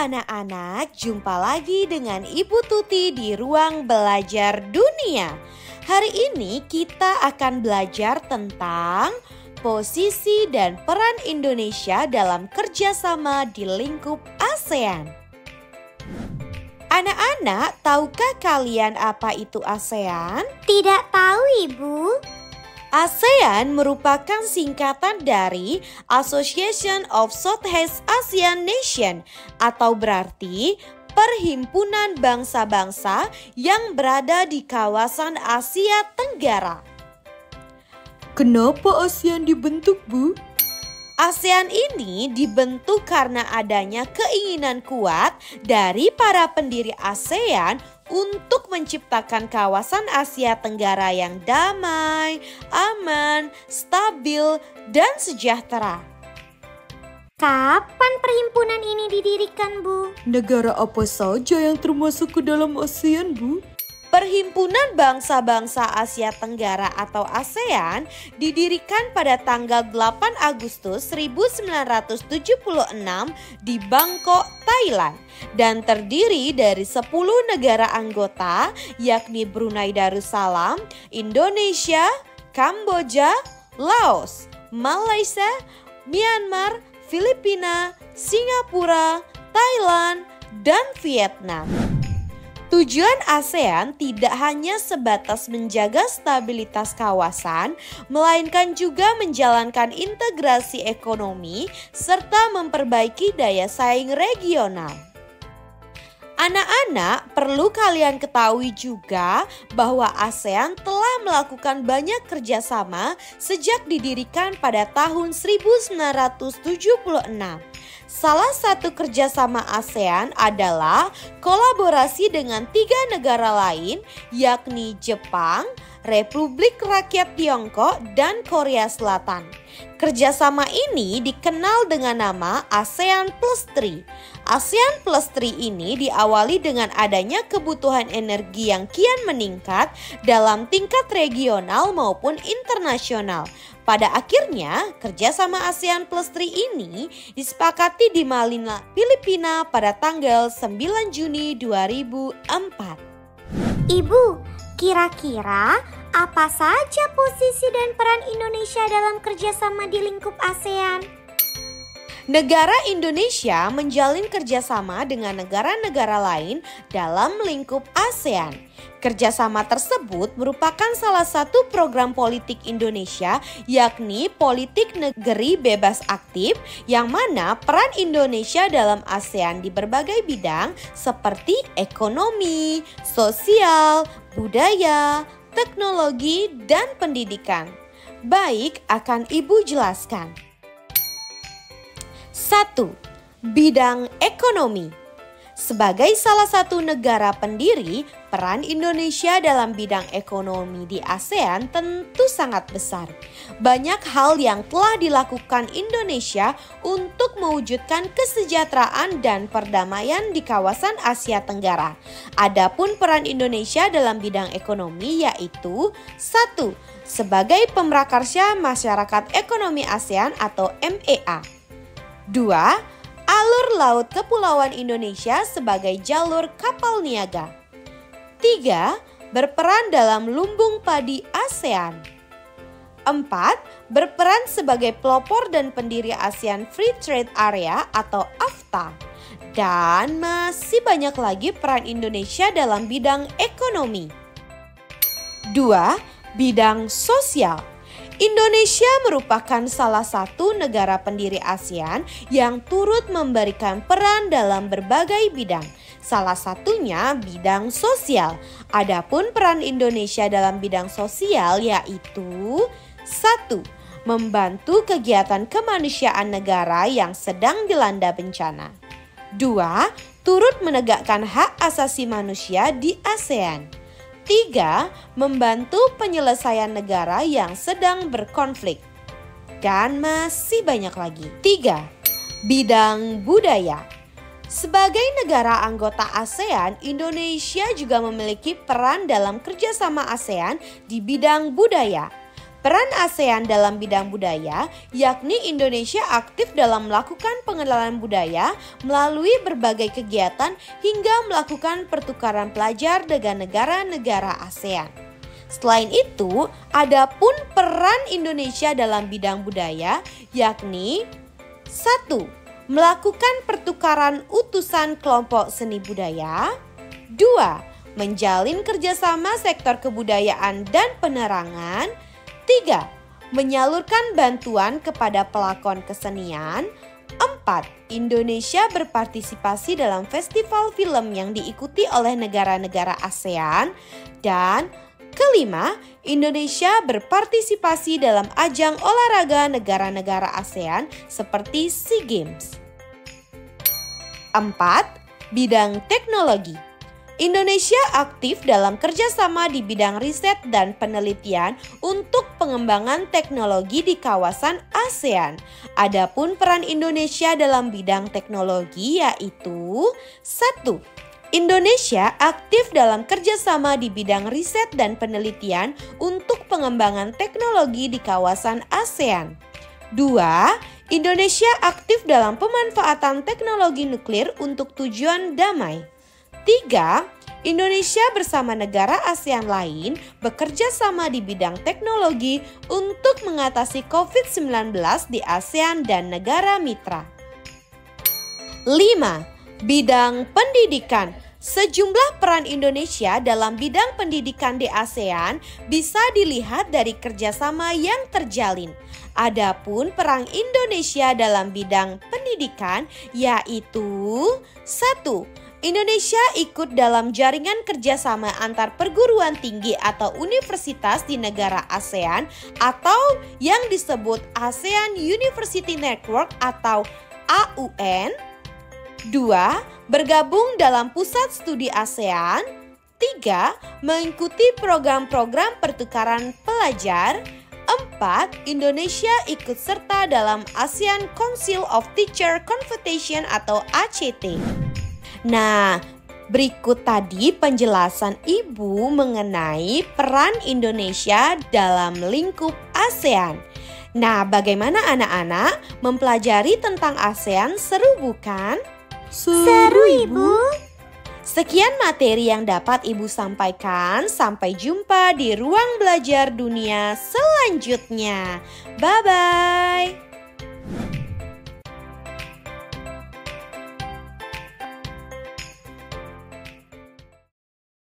anak-anak, jumpa lagi dengan Ibu Tuti di Ruang Belajar Dunia. Hari ini kita akan belajar tentang posisi dan peran Indonesia dalam kerjasama di lingkup ASEAN. Anak-anak, tahukah kalian apa itu ASEAN? Tidak tahu, Ibu. ASEAN merupakan singkatan dari Association of Southeast Asian Nation atau berarti Perhimpunan Bangsa-Bangsa yang berada di kawasan Asia Tenggara. Kenapa ASEAN dibentuk, Bu? ASEAN ini dibentuk karena adanya keinginan kuat dari para pendiri ASEAN untuk menciptakan kawasan Asia Tenggara yang damai, aman, stabil, dan sejahtera. Kapan perhimpunan ini didirikan, Bu? Negara apa saja yang termasuk ke dalam ASEAN, Bu? Perhimpunan Bangsa-Bangsa Asia Tenggara atau ASEAN didirikan pada tanggal 8 Agustus 1976 di Bangkok, Thailand dan terdiri dari 10 negara anggota yakni Brunei Darussalam, Indonesia, Kamboja, Laos, Malaysia, Myanmar, Filipina, Singapura, Thailand, dan Vietnam. Tujuan ASEAN tidak hanya sebatas menjaga stabilitas kawasan, melainkan juga menjalankan integrasi ekonomi serta memperbaiki daya saing regional. Anak-anak, perlu kalian ketahui juga bahwa ASEAN telah melakukan banyak kerjasama sejak didirikan pada tahun 1976. Salah satu kerjasama ASEAN adalah kolaborasi dengan 3 negara lain yakni Jepang, Republik Rakyat Tiongkok, dan Korea Selatan. Kerjasama ini dikenal dengan nama ASEAN Plus 3. ASEAN Plus 3 ini diawali dengan adanya kebutuhan energi yang kian meningkat dalam tingkat regional maupun internasional. Pada akhirnya, kerjasama ASEAN Plus 3 ini disepakati di Manila, Filipina pada tanggal 9 Juni 2004. Ibu, kira-kira apa saja posisi dan peran Indonesia dalam kerjasama di lingkup ASEAN? Negara Indonesia menjalin kerjasama dengan negara-negara lain dalam lingkup ASEAN. Kerjasama tersebut merupakan salah satu program politik Indonesia, yakni politik negeri bebas aktif, yang mana peran Indonesia dalam ASEAN di berbagai bidang seperti ekonomi, sosial, budaya, teknologi, dan pendidikan. Baik, akan Ibu jelaskan. 1. Bidang ekonomi. Sebagai salah satu negara pendiri, peran Indonesia dalam bidang ekonomi di ASEAN tentu sangat besar. Banyak hal yang telah dilakukan Indonesia untuk mewujudkan kesejahteraan dan perdamaian di kawasan Asia Tenggara. Adapun peran Indonesia dalam bidang ekonomi yaitu 1. Sebagai pemrakarsa masyarakat ekonomi ASEAN atau MEA. 2. Alur laut kepulauan Indonesia sebagai jalur kapal niaga. 3. Berperan dalam lumbung padi ASEAN. 4. Berperan sebagai pelopor dan pendiri ASEAN Free Trade Area atau AFTA. Dan masih banyak lagi peran Indonesia dalam bidang ekonomi. 2. Bidang sosial. Indonesia merupakan salah satu negara pendiri ASEAN yang turut memberikan peran dalam berbagai bidang. Salah satunya bidang sosial. Adapun peran Indonesia dalam bidang sosial yaitu 1. Membantu kegiatan kemanusiaan negara yang sedang dilanda bencana. 2. Turut menegakkan hak asasi manusia di ASEAN. 3. Membantu penyelesaian negara yang sedang berkonflik. Dan masih banyak lagi. 3. Bidang budaya. Sebagai negara anggota ASEAN, Indonesia juga memiliki peran dalam kerjasama ASEAN di bidang budaya. Peran ASEAN dalam bidang budaya, yakni Indonesia aktif dalam melakukan pengenalan budaya melalui berbagai kegiatan hingga melakukan pertukaran pelajar dengan negara-negara ASEAN. Selain itu, ada pun peran Indonesia dalam bidang budaya, yakni 1. Melakukan pertukaran utusan kelompok seni budaya. 2. Menjalin kerjasama sektor kebudayaan dan penerangan. 3. Menyalurkan bantuan kepada pelakon kesenian. 4. Indonesia berpartisipasi dalam festival film yang diikuti oleh negara-negara ASEAN. Dan kelima, Indonesia berpartisipasi dalam ajang olahraga negara-negara ASEAN seperti SEA Games. 4. Bidang teknologi. Indonesia aktif dalam kerjasama di bidang riset dan penelitian untuk pengembangan teknologi di kawasan ASEAN. Adapun peran Indonesia dalam bidang teknologi yaitu 1. Indonesia aktif dalam kerjasama di bidang riset dan penelitian untuk pengembangan teknologi di kawasan ASEAN. 2. Indonesia aktif dalam pemanfaatan teknologi nuklir untuk tujuan damai. 3. Indonesia bersama negara ASEAN lain bekerja sama di bidang teknologi untuk mengatasi COVID-19 di ASEAN dan negara mitra. 5. Bidang pendidikan. Sejumlah peran Indonesia dalam bidang pendidikan di ASEAN bisa dilihat dari kerjasama yang terjalin. Adapun peran Indonesia dalam bidang pendidikan yaitu 1. Indonesia ikut dalam jaringan kerjasama antar perguruan tinggi atau universitas di negara ASEAN atau yang disebut ASEAN University Network atau AUN. 2. Bergabung dalam pusat studi ASEAN. 3. Mengikuti program-program pertukaran pelajar. 4. Indonesia ikut serta dalam ASEAN Council of Teacher Confederation atau ACT. Nah, berikut tadi penjelasan Ibu mengenai peran Indonesia dalam lingkup ASEAN. Nah, bagaimana anak-anak mempelajari tentang ASEAN? Seru bukan? Seru, Ibu. Sekian materi yang dapat Ibu sampaikan. Sampai jumpa di ruang belajar dunia selanjutnya. Bye-bye.